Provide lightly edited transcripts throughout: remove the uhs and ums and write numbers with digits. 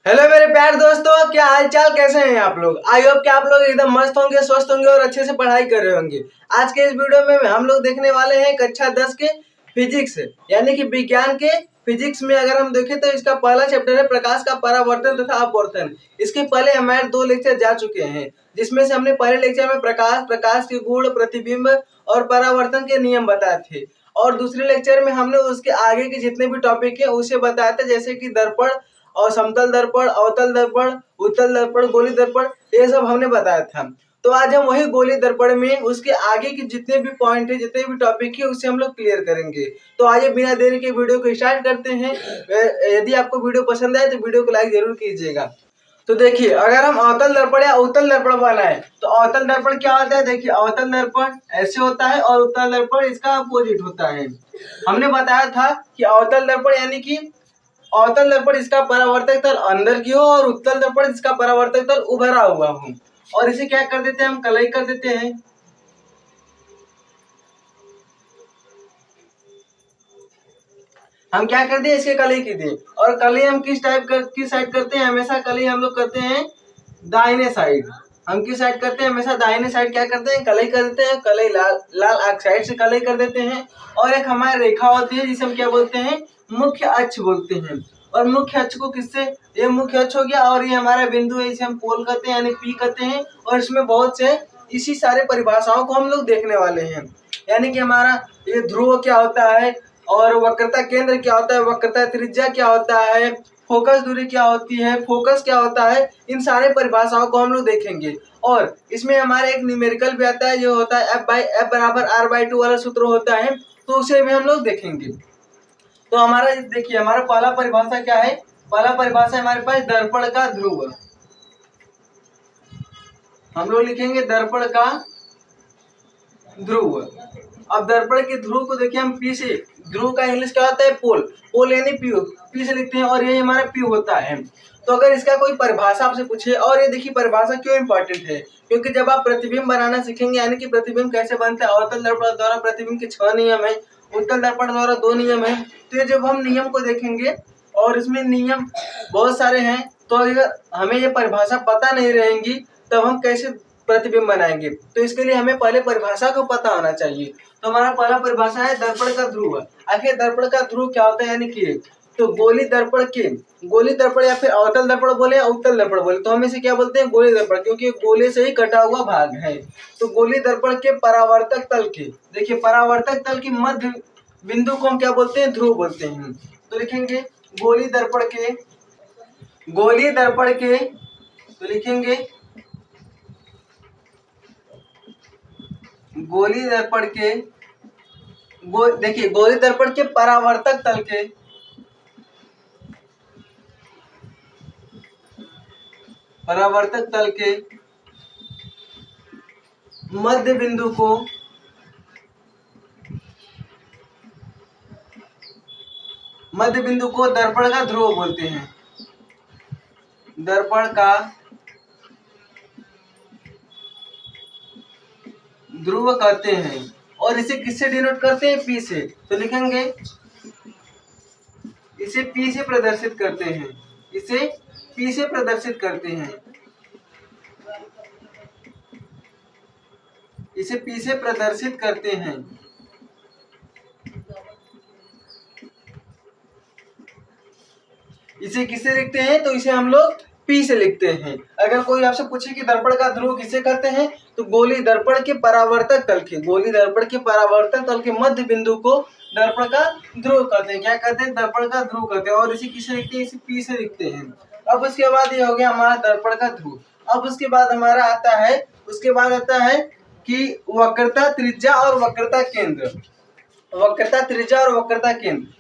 Hello मेरे प्यारे दोस्तों, क्या हाल चाल, कैसे हैं आप लोग। आई होप कि आप लोग एकदम मस्त होंगे, स्वस्थ होंगे और अच्छे से पढ़ाई कर रहे होंगे। आज के इस वीडियो में हम लोग देखने वाले हैं कक्षा 10 के फिजिक्स यानी कि विज्ञान के फिजिक्स में अगर हम देखें तो इसका पहला चैप्टर है प्रकाश का परावर्तन तथा अपवर्तन। इसके पहले हमारे 2 लेक्चर जा चुके हैं, जिसमें से हमने पहले लेक्चर में प्रकाश के गुण, प्रतिबिंब और परावर्तन के नियम बताए थे, और दूसरे लेक्चर में हमने उसके आगे के जितने भी टॉपिक है उसे बताया था, जैसे कि दर्पण और समतल दर्पण, अवतल दर्पण, उत्तल दर्पण, गोली दर्पण, ये सब हमने बताया था। तो आज हम वही गोली दर्पण में उसके आगे के जितने भी पॉइंट है, जितने भी टॉपिक है, उसे हम लोग क्लियर करेंगे। तो आइए बिना देरी के वीडियो को स्टार्ट करते हैं। यदि आपको वीडियो पसंद आए तो वीडियो को लाइक जरूर कीजिएगा। तो देखिए, अगर हम अवतल दर्पण या उत्तल दर्पण बनाए तो अवतल दर्पण क्या होता है। देखिए, अवतल दर्पण ऐसे होता है और उत्तल दर्पण इसका अपोजिट होता है। हमने बताया था कि अवतल दर्पण यानी कि अवतल दर्पण इसका परावर्तक तल अंदर की हो और उत्तल दर्पण इसका परावर्तक तल उभरा हुआ हो, और इसे क्या कर देते हैं, हम कलई कर देते हैं। हम क्या कर दिए, इसके कलई की दिए। और कलई हम किस साइड करते हैं, हमेशा कलई हम लोग करते हैं दाहिने साइड। हम किस साइड करते हैं, हमेशा दाहिने साइड क्या करते हैं, कलई कर देते हैं। कलई लाल ऑक्साइड से कलई कर देते हैं। और एक हमारी रेखा होती है जिसे हम क्या बोलते हैं, मुख्य अक्ष बोलते हैं। और मुख्य अक्ष को किससे, ये मुख्य अक्ष हो गया, और ये हमारा बिंदु है, इसे हम पोल कहते हैं यानी पी कहते हैं। और इसमें बहुत से इसी सारे परिभाषाओं को हम लोग देखने वाले हैं, यानी कि हमारा ये ध्रुव क्या होता है, और वक्रता केंद्र क्या होता है, वक्रता त्रिज्या क्या होता है, फोकस दूरी क्या होती है, फोकस क्या होता है, इन सारे परिभाषाओं को हम लोग देखेंगे। और इसमें हमारे एक न्यूमेरिकल भी आता है, जो होता है F बराबर R/2 वाला सूत्र होता है, तो उसे भी हम लोग देखेंगे। तो हमारा देखिए, हमारा पहला परिभाषा क्या है, पहला परिभाषा हमारे पास दर्पण का ध्रुव। हम लोग लिखेंगे दर्पण का ध्रुव। अब दर्पण के ध्रुव को देखिए, हम पी से, ध्रुव का इंग्लिश क्या होता है, पोल, पोल यानी पी से लिखते हैं, और ये हमारा पी होता है। तो अगर इसका कोई परिभाषा आपसे पूछे, और ये देखिए परिभाषा क्यों इंपॉर्टेंट है, क्योंकि जब आप प्रतिबिंब बनाना सीखेंगे, यानी कि प्रतिबिंब कैसे बनता है, अवतल दर्पण द्वारा प्रतिबिंब के 6 नियम है, उत्तल दर्पण द्वारा 2 नियम है। तो ये जब हम नियम को देखेंगे, और इसमें नियम बहुत सारे हैं, तो अगर हमें ये परिभाषा पता नहीं रहेंगी तब हम कैसे प्रतिबिंब बनाएंगे। तो इसके लिए हमें पहले परिभाषा को पता होना चाहिए। तो हमारा पहला परिभाषा है दर्पण का ध्रुव। आखिर दर्पण का ध्रुव क्या होता है, यानी कि तो गोली दर्पण या फिर अवतल दर्पण बोले या उत्तल दर्पण बोले, तो हम इसे क्या बोलते हैं, गोली दर्पण, क्योंकि गोले से ही कटा हुआ भाग है। तो गोली दर्पण के परावर्तक तल के, देखिए परावर्तक तल की मध्य बिंदु को हम क्या बोलते हैं, ध्रुव बोलते हैं। तो लिखेंगे गोली दर्पण के, तो लिखेंगे गोली दर्पण के, देखिए गोली दर्पण के परावर्तक तल के मध्य बिंदु को दर्पण का ध्रुव बोलते हैं, दर्पण का ध्रुव कहते हैं। और इसे किससे डिनोट करते हैं, पी से। तो लिखेंगे इसे पी से प्रदर्शित करते हैं, इसे पी से प्रदर्शित करते हैं, इसे पी से प्रदर्शित करते हैं। इसे किससे लिखते हैं, तो इसे हम लोग पी से लिखते हैं। अगर कोई आपसे पूछे कि दर्पण का ध्रुव किसे कहते हैं, तो गोली दर्पण के परावर्तक तल के मध्य बिंदु को दर्पण का ध्रुव कहते हैं। क्या कहते हैं, दर्पण का ध्रुव कहते हैं। और इसे किसे लिखते हैं, इसे पी से लिखते हैं। अब उसके बाद ये हो गया हमारा दर्पण का ध्रुव। अब उसके बाद हमारा आता है कि वक्रता त्रिज्या और वक्रता केंद्र।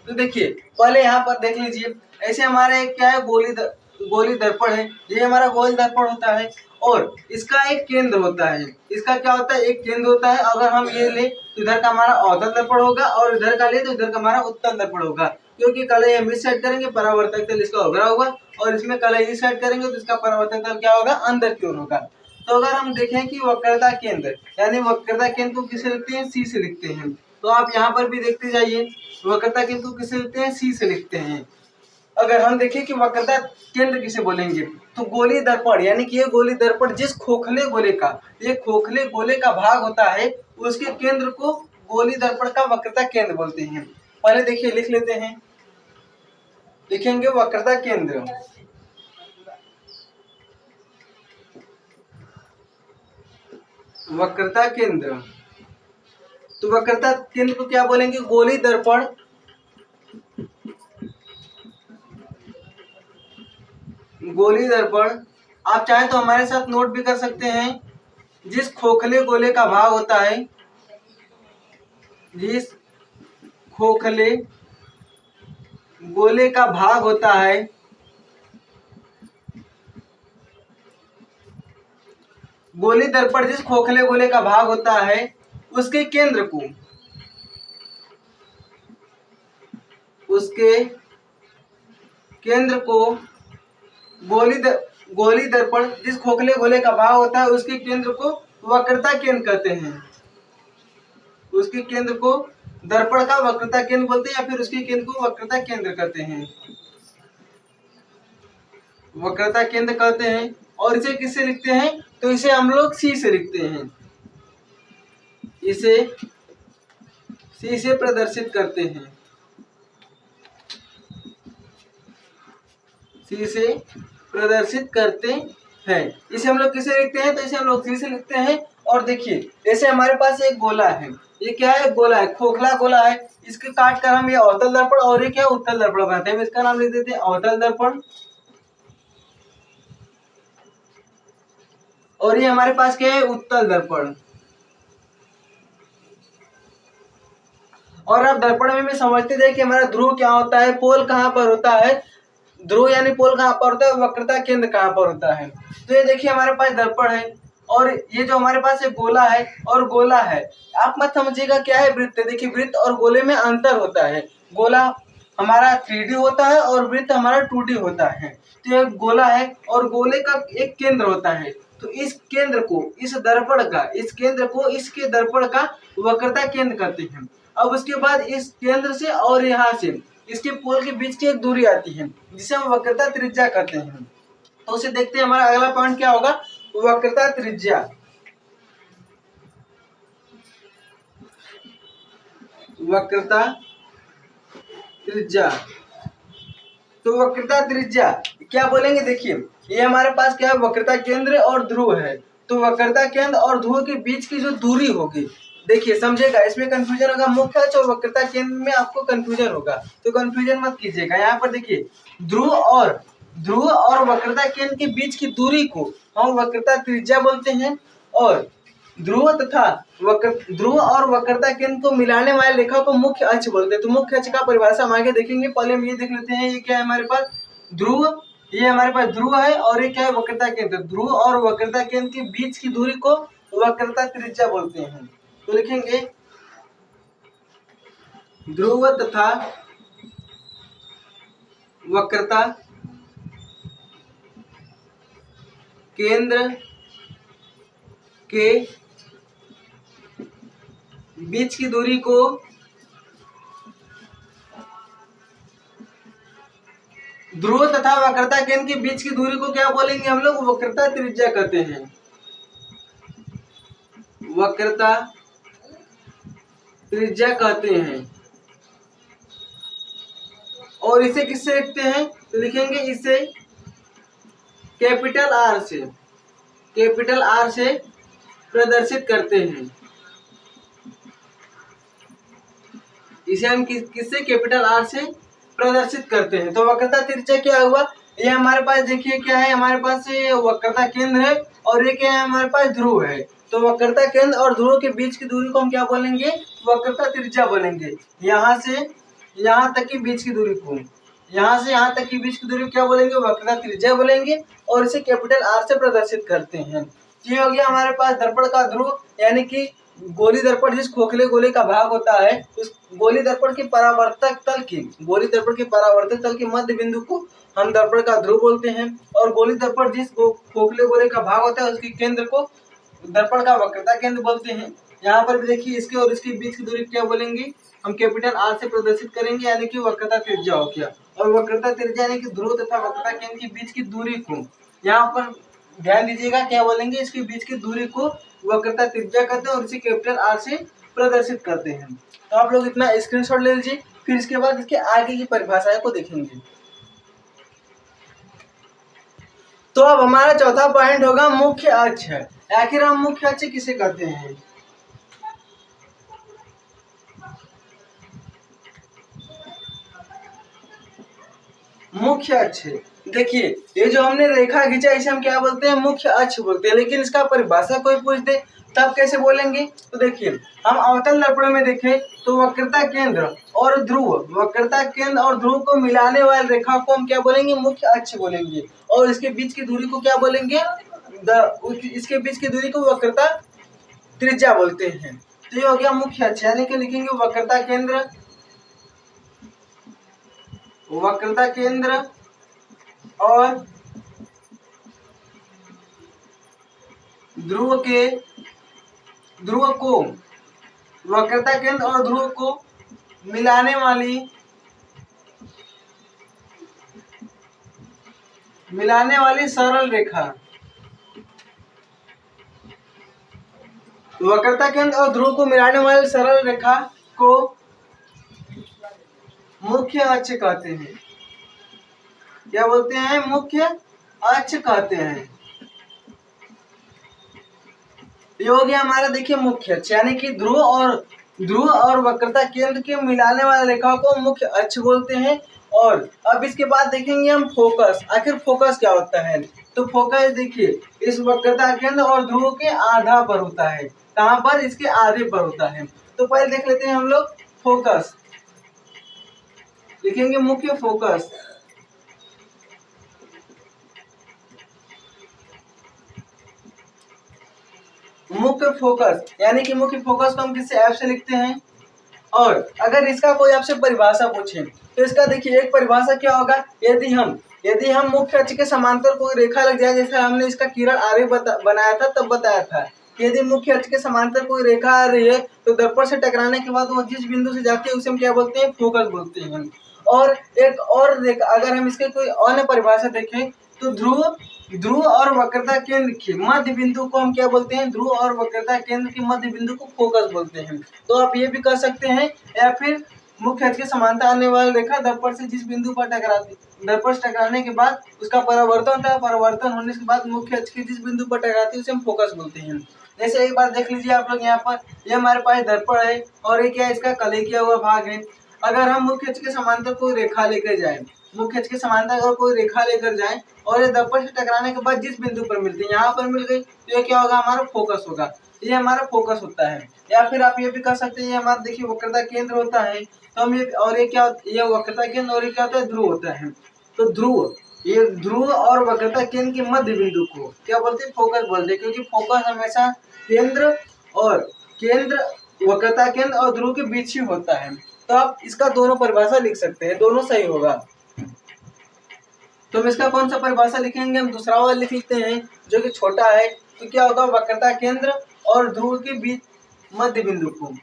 तो देखिए पहले यहाँ पर देख लीजिए, ऐसे हमारे क्या है, गोली दर्पण है, ये हमारा गोली दर्पण होता है, और इसका एक केंद्र होता है। इसका क्या होता है, एक केंद्र होता है। अगर हम ये ले तो इधर का हमारा अवतल दर्पण होगा, और इधर का ले तो इधर का हमारा उत्तल दर्पण होगा, क्योंकि कलई हम इस साइड करेंगे, परावर्तक तल इसका उभरा होगा, और इसमें कलई इस साइड करेंगे तो इसका परावर्तक तल क्या होगा, अंदर की ओर होगा। तो अगर हम देखें कि वक्रता केंद्र, यानी वक्रता केंद्र को किसे लिखते हैं, सी से लिखते हैं। तो आप यहाँ पर भी देखते जाइए, वक्रता केंद्र को किसे लिखते हैं, सी से लिखते हैं। अगर हम देखें कि वक्रता केंद्र किसे बोलेंगे, तो गोली दर्पण, यानी कि ये गोली दर्पण जिस खोखले गोले का, ये खोखले गोले का भाग होता है, उसके केंद्र को गोली दर्पण का वक्रता केंद्र बोलते हैं। पहले देखिए लिख लेते हैं, लिखेंगे वक्रता केंद्र। वक्रता केंद्र, तो वक्रता केंद्र को क्या बोलेंगे, गोली दर्पण, गोली दर्पण। आप चाहें तो हमारे साथ नोट भी कर सकते हैं, जिस खोखले गोले का भाग होता है, जिस खोखले गोले का भाग होता है, गोली दर्पण जिस खोखले गोले का भाग होता है, उसके केंद्र को, उसके केंद्र को गोली दर्पण जिस खोखले गोले का भाग होता है, उसके केंद्र को वक्रता केंद्र कहते हैं। उसके केंद्र को दर्पण का वक्रता केंद्र बोलते हैं, या फिर उसके केंद्र को वक्रता केंद्र कहते हैं, वक्रता केंद्र कहते हैं। और इसे किससे लिखते हैं, तो इसे हम लोग सी से लिखते हैं, इसे सी से प्रदर्शित करते हैं, सी से प्रदर्शित करते हैं। इसे हम लोग किसे लिखते हैं, तो इसे हम लोग सी से लिखते हैं। और देखिए जैसे हमारे पास एक गोला है, ये क्या है, गोला है, खोखला गोला है, इसके काट कर हम ये अवतल दर्पण और ये क्या उत्तल दर्पण बनाते हैं। इसका नाम लिख देते हैं अवतल दर्पण, और ये हमारे पास क्या है, उत्तल दर्पण। और अब दर्पण में समझते थे कि हमारा ध्रुव क्या होता है, पोल कहाँ पर होता है, ध्रुव यानी पोल कहाँ पर होता है, वक्रता केंद्र कहाँ पर होता है। तो ये देखिए हमारे पास दर्पण है, और ये जो हमारे पास एक गोला है और गोला है, आप मत समझिएगा क्या है, वृत्त है। देखिए वृत्त और गोले में अंतर होता है, गोला हमारा 3D होता है और वृत्त हमारा 2D होता है। तो ये गोला है और गोले का एक केंद्र होता है, तो इस केंद्र को, इस दर्पण का, इस केंद्र को इसके दर्पण का वक्रता केंद्र कहते हैं। अब उसके बाद इस केंद्र से और यहाँ से इसके पोल के बीच की एक दूरी आती है, जिसे हम वक्रता त्रिज्या कहते हैं। तो उसे देखते हैं, हमारा अगला पॉइंट क्या होगा, वक्रता त्रिज्या। वक्रता त्रिज्या, तो वक्रता त्रिज्या क्या बोलेंगे, देखिए ये हमारे पास क्या है, वक्रता केंद्र और ध्रुव है। तो वक्रता केंद्र और ध्रुव के बीच की जो दूरी होगी, देखिए समझेगा, इसमें कंफ्यूजन होगा, मुख्य अक्ष और वक्रता केंद्र में आपको कंफ्यूजन होगा, तो कंफ्यूजन मत कीजिएगा। यहाँ पर देखिए ध्रुव और वक्रता केंद्र के बीच की दूरी को हम वक्रता त्रिज्या बोलते हैं, और ध्रुव और वक्रता केंद्र को मिलाने वाले रेखा को मुख्य अक्ष बोलते हैं। तो मुख्य अक्ष का परिभाषा हम आगे देखेंगे, पहले हम ये देख लेते हैं, ये क्या है हमारे पास, ध्रुव, ये हमारे पास ध्रुव है, और ये क्या है, वक्रता केंद्र। ध्रुव और वक्रता केंद्र के बीच की दूरी को वक्रता त्रिज्या बोलते हैं। तो लिखेंगे ध्रुव तथा वक्रता केंद्र के बीच की दूरी को ध्रुव तथा वक्रता केंद्र के बीच की दूरी को क्या बोलेंगे हम लोग, वक्रता त्रिज्या कहते हैं, वक्रता त्रिज्या कहते हैं। और इसे किससे लिखते हैं, तो लिखेंगे इसे कैपिटल आर से प्रदर्शित करते हैं। इसे हम किससे, कैपिटल आर से प्रदर्शित करते हैं। तो वक्रता त्रिज्या क्या हुआ, ये हमारे पास देखिए क्या है, हमारे पास वक्रता केंद्र है, और ये क्या है, हमारे पास ध्रुव है। तो वक्रता केंद्र और ध्रुव के बीच की दूरी को हम क्या बोलेंगे, वक्रता त्रिज्या बोलेंगे। यहाँ से यहाँ तक की बीच की दूरी को, यहाँ से यहाँ तक की बीच की दूरी क्या बोलेंगे, वक्रता त्रिज्या बोलेंगे, और इसे कैपिटल आर से प्रदर्शित करते हैं। ये हो गया हमारे पास दर्पण का ध्रुव, यानी कि गोली दर्पण जिस खोखले गोले का भाग होता है, उस गोली दर्पण के परावर्तक तल के मध्य बिंदु को हम दर्पण का ध्रुव बोलते हैं, और गोली दर्पण जिस खोखले गोले का भाग होता है, उसके केंद्र को दर्पण का वक्रता केंद्र बोलते हैं। यहाँ पर भी देखिए इसके और इसके बीच की दूरी क्या बोलेंगे, हम कैपिटल आर से प्रदर्शित करेंगे, यानी कि वक्रता त्रिज्या हो गया। और वक्रता त्रिज्या यानी कि ध्रुव तथा वक्रता केंद्र के बीच की दूरी को, यहाँ पर ध्यान दीजिएगा क्या बोलेंगे, इसके बीच की दूरी को वक्रता त्रिज्या कहते हैं और इसे कैपिटल आर से प्रदर्शित करते हैं। तो आप लोग इतना स्क्रीनशॉट ले लीजिए, फिर इसके बाद इसके आगे की परिभाषाएं को देखेंगे। तो अब हमारा चौथा पॉइंट होगा मुख्य अक्ष। आखिर हम मुख्य अक्ष किसे कहते हैं? मुख्य अक्ष, देखिए ये जो हमने रेखा खींचा इसे हम क्या बोलते हैं? मुख्य अक्ष बोलते हैं। लेकिन इसका परिभाषा कोई पूछ दे तब कैसे बोलेंगे? तो देखिए हम अवतल दर्पण में देखें तो वक्रता केंद्र और ध्रुव, वक्रता केंद्र और ध्रुव को मिलाने वाली रेखा को हम क्या बोलेंगे? मुख्य अक्ष बोलेंगे। और इसके बीच की दूरी को क्या बोलेंगे? इसके बीच की दूरी को वक्रता त्रिज्या बोलते हैं। तो ये हो गया मुख्य अक्ष, यानी कि लिखेंगे वक्रता केंद्र, वक्रता केंद्र और ध्रुव को, वक्रता केंद्र और ध्रुव को मिलाने वाली सरल रेखा, वक्रता केंद्र और ध्रुव को मिलाने वाली सरल रेखा को मुख्य अक्ष कहते हैं। क्या बोलते हैं? मुख्य अक्ष कहते हैं। ये हो गया हमारा, देखिए मुख्य अक्ष, यानी कि ध्रुव और वक्रता केंद्र के मिलाने वाली रेखा को मुख्य अक्ष बोलते हैं। और अब इसके बाद देखेंगे हम फोकस। आखिर फोकस क्या होता है? तो फोकस देखिए इस वक्रता केंद्र और ध्रुव के आधा पर होता है। कहाँ पर? इसके आधे पर होता है। तो पहले देख लेते हैं हम लोग फोकस, लिखेंगे मुख्य फोकस। मुख्य फोकस यानी कि मुख्य फोकस को हम किससे? एफ से लिखते हैं। और अगर इसका कोई आपसे परिभाषा पूछे तो इसका देखिए एक परिभाषा क्या होगा? यदि हम मुख्य अक्ष के समांतर कोई रेखा लग जाए, जैसे हमने इसका किरण आरेख बनाया था तब बताया था कि यदि मुख्य अक्ष के समांतर कोई रेखा आ रही है तो दर्पण से टकराने के बाद वो जिस बिंदु से जाती है उसे हम क्या बोलते हैं? फोकस बोलते हैं। और एक और रेखा, अगर हम इसके कोई अन्य परिभाषा देखें तो ध्रुव और वक्रता केंद्र के मध्य बिंदु को हम क्या बोलते हैं? ध्रुव और वक्रता केंद्र के मध्य बिंदु को फोकस बोलते हैं। तो आप ये भी कर सकते हैं, या फिर मुख्य अक्ष के समांतर आने वाली रेखा दर्पण से जिस बिंदु पर टकराती, दर्पण से टकराने के बाद उसका परावर्तन होता है, परावर्तन होने के बाद मुख्य अक्ष के जिस बिंदु पर टकराती है उसे हम फोकस बोलते हैं। जैसे एक बार देख लीजिए आप लोग, यहाँ पर ये हमारे पास दर्पण है और ये क्या है? इसका कलई किया हुआ भाग है। अगर हम मुख्य अक्ष के समांतर कोई रेखा लेकर जाए, मुख्य अक्ष के समांतर अगर कोई रेखा लेकर जाए और ये दर्पण से टकराने के बाद जिस बिंदु पर मिलती है, यहाँ पर मिल गई, तो ये क्या होगा? हमारा फोकस होगा। ये हमारा फोकस होता है। या फिर आप ये भी कर सकते हैं, ये हमारा देखिए वक्रता केंद्र होता है, तो हम ये, और ये क्या, ये वक्रता केंद्र और ये क्या होता है? ध्रुव होता है। तो ये ध्रुव और वक्रता केंद्र के मध्य बिंदु को क्या बोलते हैं? फोकस बोलते हैं, क्योंकि फोकस हमेशा केंद्र वक्रता केंद्र और ध्रुव के बीच ही होता है। तो आप इसका दोनों परिभाषा लिख सकते हैं, दोनों सही होगा। तो हम इसका कौन सा परिभाषा लिखेंगे? हम दूसरा वाला लिख लेते हैं जो कि छोटा है। तो क्या होगा? वक्रता केंद्र और ध्रुव के बीच मध्य बिंदु को,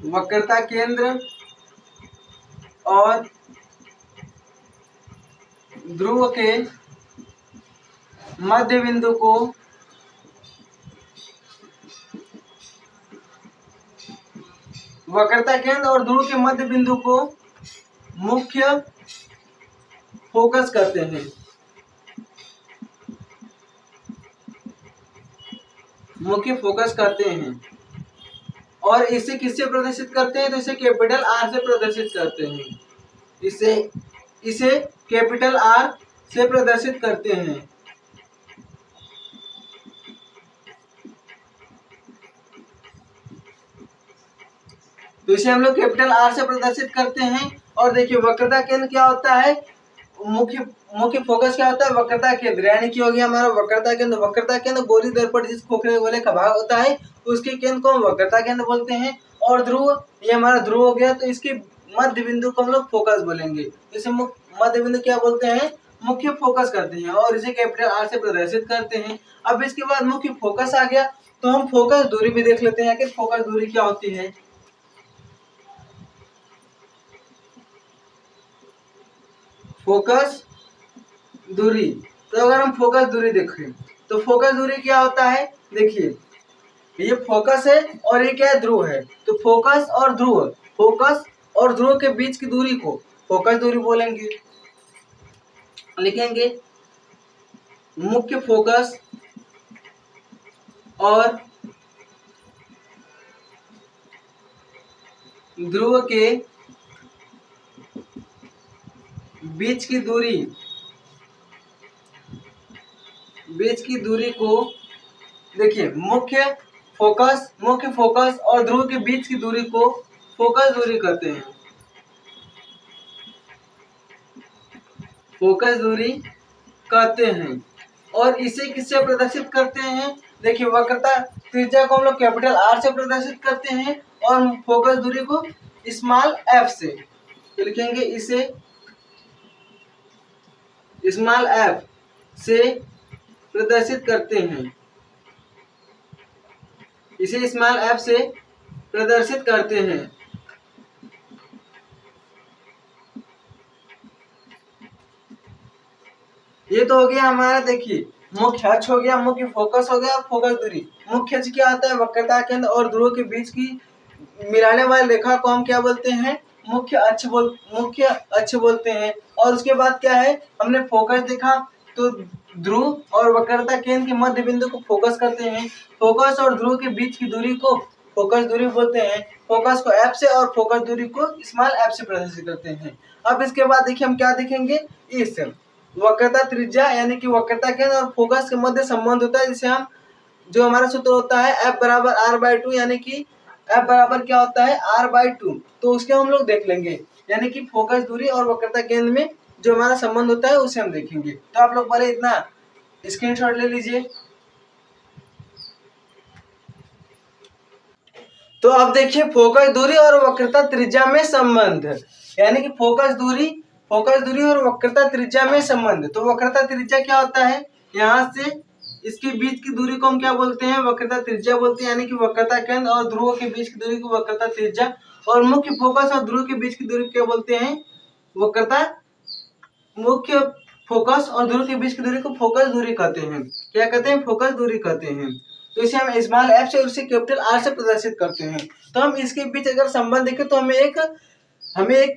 वक्रता केंद्र और ध्रुव के मध्य बिंदु को वक्रता केंद्र और ध्रुव के मध्य बिंदु को मुख्य फोकस करते हैं। मुख्य फोकस करते हैं। और इसे किससे प्रदर्शित करते हैं? तो इसे कैपिटल आर से प्रदर्शित करते हैं। इसे कैपिटल आर से प्रदर्शित करते हैं। तो इसे हम लोग कैपिटल आर से प्रदर्शित करते हैं। और देखिए वक्रता केंद्र क्या होता है? मुख्य फोकस क्या होता है? वक्रता केंद्र, यानी कि हो गया हमारा वक्रता केंद्र। वक्रता केंद्र गोली दर्पण जिस खोखले गोले का भाग होता है उसके केंद्र को हम वक्रता केंद्र बोलते हैं। और ध्रुव, ये हमारा ध्रुव हो गया, तो इसके मध्य बिंदु को हम लोग फोकस बोलेंगे। इसे मध्य बिंदु क्या बोलते हैं? मुख्य फोकस करते हैं और इसे कैपिटल आर से प्रदर्शित करते हैं। अब इसके बाद मुख्य फोकस आ गया, तो हम फोकस दूरी भी देख लेते हैं कि फोकस दूरी क्या होती है। फोकस दूरी। तो अगर हम फोकस दूरी देखें तो फोकस दूरी क्या होता है, देखिए ये फोकस है और ये क्या है, ध्रुव है। तो फोकस और ध्रुव के बीच की दूरी को फोकस दूरी बोलेंगे। लिखेंगे मुख्य फोकस और ध्रुव के बीच की दूरी को देखिए मुख्य फोकस और ध्रुव के बीच की दूरी को फोकस दूरी कहते हैं। फोकस दूरी कहते हैं। और इसे किससे प्रदर्शित करते हैं, देखिए वक्रता त्रिज्या को हम लोग कैपिटल आर से प्रदर्शित करते हैं और फोकस दूरी को स्मॉल एफ से। तो लिखेंगे इसे स्मॉल एफ से प्रदर्शित करते हैं। इसे स्मॉल एफ से प्रदर्शित करते हैं। ये तो हो गया हमारा, देखिए मुख्य अक्ष हो गया, मुख्य फोकस हो गया, फोकस दूरी। मुख्य अक्ष क्या होता है, वक्रता केंद्र और ध्रुव के बीच की मिलाने वाली रेखा को हम क्या बोलते हैं, मुख्य अक्ष बोलते हैं। और उसके बाद क्या है, हमने फोकस देखा तो ध्रुव और वक्रता केंद्र के मध्य बिंदु को फोकस करते हैं। फोकस और ध्रुव के बीच की दूरी को फोकस दूरी बोलते हैं। फोकस को एफ से और फोकस दूरी को स्मॉल एफ से प्रदर्शित करते हैं। अब इसके बाद देखिए हम क्या देखेंगे, इस वक्रता त्रिज्या यानी कि वक्रता केंद्र और फोकस के मध्य संबंध होता है, जिसे हम जो हमारा सूत्र होता है F बराबर R/2, यानी कि F बराबर क्या होता है R/2। तो उसके हम लोग देख लेंगे, यानी कि फोकस दूरी और वक्रता केंद्र में जो हमारा संबंध होता है उसे हम देखेंगे। तो आप लोग पहले इतना स्क्रीनशॉट ले लीजिए। तो अब देखिए फोकस दूरी और वक्रता त्रिज्या में संबंध, यानी कि फोकस दूरी और वक्रता त्रिज्या में संबंध। तो वक्रता त्रिज्या क्या होता है, यहाँ से इसके बीच की दूरी को हम क्या बोलते हैं, वक्रता त्रिज्या बोलते हैं। यानी कि वक्रता केंद्र और ध्रुव के बीच की दूरी को वक्रता त्रिज्या, और मुख्य फोकस और ध्रुव के बीच की दूरी क्या बोलते हैं, मुख्य फोकस और ध्रुव के बीच की दूरी को फोकस दूरी कहते हैं। क्या कहते हैं, फोकस दूरी कहते हैं। तो इसे हम स्मॉल एफ से और इसे कैपिटल आर से प्रदर्शित करते हैं। तो हम इसके बीच अगर संबंध देखें तो हमें एक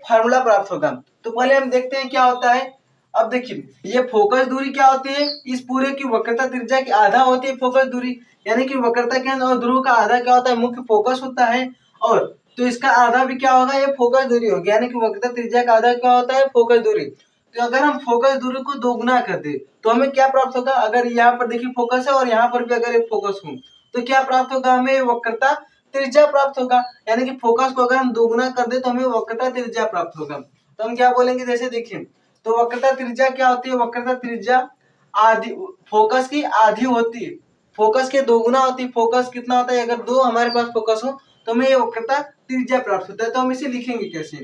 फार्मूला प्राप्त होगा। तो पहले हम देखते हैं क्या होता है। अब देखिए ये फोकस दूरी क्या होती है, इस पूरे की वक्रता त्रिज्या की आधा होती है फोकस दूरी, यानी कि वक्रता केंद्र और ध्रुव का आधा क्या होता है, मुख्य फोकस होता है। और तो इसका आधा भी क्या होगा, ये फोकस दूरी होगी, यानी कि वक्रता त्रिज्या का आधा क्या होता है, फोकस दूरी। तो अगर हम फोकस दूरी को दोगुना कर दे तो हमें क्या प्राप्त होगा, अगर यहाँ पर देखिए फोकस है और यहाँ पर भी अगर एक फोकस हो तो क्या प्राप्त होगा, हमें वक्रता त्रिज्या प्राप्त होगा। यानी कि फोकस को अगर हम दोगुना कर दे तो हमें वक्रता त्रिज्या प्राप्त होगा। तो हम क्या बोलेंगे, जैसे देखिए तो वक्रता त्रिज्या क्या होती है, वक्रता त्रिज्या आधी फोकस की आधी होती है, फोकस के दोगुना होती है। फोकस कितना होता है, अगर दो हमारे पास फोकस हो तो हमें ये वक्रता त्रिज्या प्राप्त होता है। तो हम इसे लिखेंगे कैसे,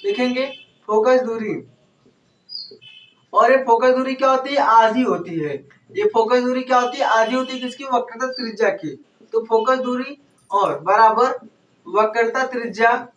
लिखेंगे फोकस दूरी, और ये फोकस दूरी क्या होती है, आधी होती है। ये फोकस दूरी क्या होती है, आधी होती है किसकी, वक्रता त्रिज्या की। तो फोकस दूरी और बराबर वक्रता त्रिज्या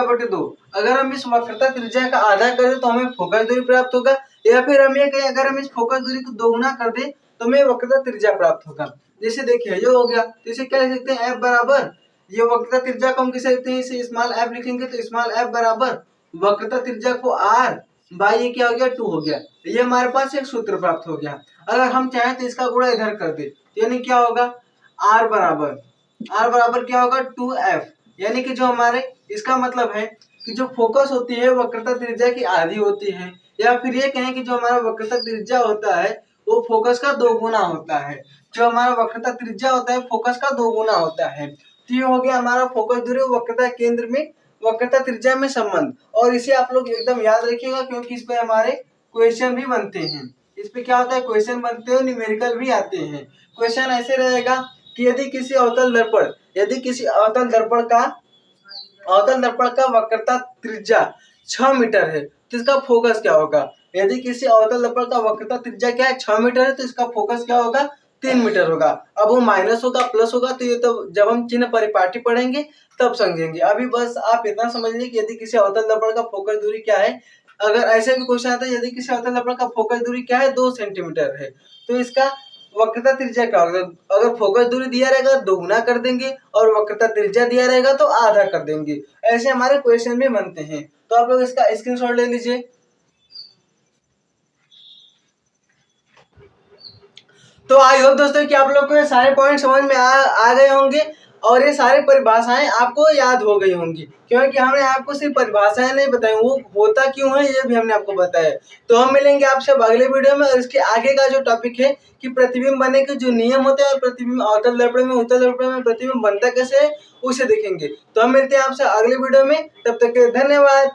बटे 2। अगर हम इस वक्रता त्रिज्या का आधा कर दे तो हमें फोकस दूरी प्राप्त होगा, या फिर हम ये कहें अगर हम इस फोकस दूरी को दोगुना कर दे तो हमें वक्रता त्रिज्या प्राप्त होगा। जैसे देखिए ये हो गया, तो इसे क्या लिख सकते हैं, F बराबर ये वक्रता त्रिज्या को हम किसे लिखते हैं, इसे स्मॉल f लिखेंगे। तो स्मॉल f बराबर वक्रता त्रिज्या को r बाई ये क्या हो गया, 2 हो गया। ये हमारे पास एक सूत्र प्राप्त हो गया। अगर हम चाहें तो इसका गुणा इधर कर दे, यानी क्या होगा, r बराबर क्या होगा, 2f। यानी कि जो हमारे इसका मतलब है कि जो फोकस होती है वक्रता त्रिज्या की आधी होती है, या फिर ये कहें कि जो हमारा वक्रता त्रिज्या होता है वो फोकस का दोगुना होता है। जो हमारा वक्रता त्रिज्या होता है फोकस का दोगुना होता है। तो ये हो गया हमारा फोकस दूरी वक्रता केंद्र में वक्रता त्रिज्या में संबंध। और इसे आप लोग एकदम याद रखिएगा, क्योंकि इस पे हमारे क्वेश्चन भी बनते हैं। इस पे क्या होता है, क्वेश्चन बनते हैं, न्यूमेरिकल भी आते हैं। क्वेश्चन ऐसे रहेगा कि यदि किसी अवतल दर्पण का वक्रता त्रिज्या 6 मीटर है तो इसका फोकस क्या होगा। यदि किसी अवतल दर्पण का वक्रता त्रिज्या क्या है, 6 मीटर है, तो इसका फोकस क्या होगा, 3 मीटर होगा। अब वो माइनस होगा प्लस होगा, तो ये तो जब हम चिन्ह परिपाटी पढ़ेंगे तब समझेंगे। अभी बस आप इतना समझ लीजिए कि यदि किसी अवतल दर्पण का फोकस दूरी क्या है, अगर ऐसे भी क्वेश्चन आता है यदि किसी अवतल दर्पण का फोकस दूरी क्या है 2 सेंटीमीटर है, तो इसका वक्रता त्रिज्या क्या होगा? अगर फोकस दूरी दिया रहेगा दोगुना कर देंगे और वक्रता त्रिज्या दिया रहेगा तो आधा कर देंगे। ऐसे हमारे क्वेश्चन भी बनते हैं, तो आप लोग इसका स्क्रीनशॉट ले लीजिए। तो आई होप दोस्तों कि आप लोग को ये सारे पॉइंट समझ में आ गए होंगे और ये सारी परिभाषाएं आपको याद हो गई होंगी, क्योंकि हमने आपको सिर्फ परिभाषाएं नहीं बताई, वो होता क्यों है ये भी हमने आपको बताया। तो हम मिलेंगे आपसे अगले वीडियो में और इसके आगे का जो टॉपिक है कि प्रतिबिंब बनने के जो नियम होते हैं और प्रतिबिंब अवतल दर्पण में उत्तल दर्पण में प्रतिबिंब बनता कैसे है उसे देखेंगे। तो हम मिलते हैं आपसे अगले वीडियो में, तब तक के धन्यवाद।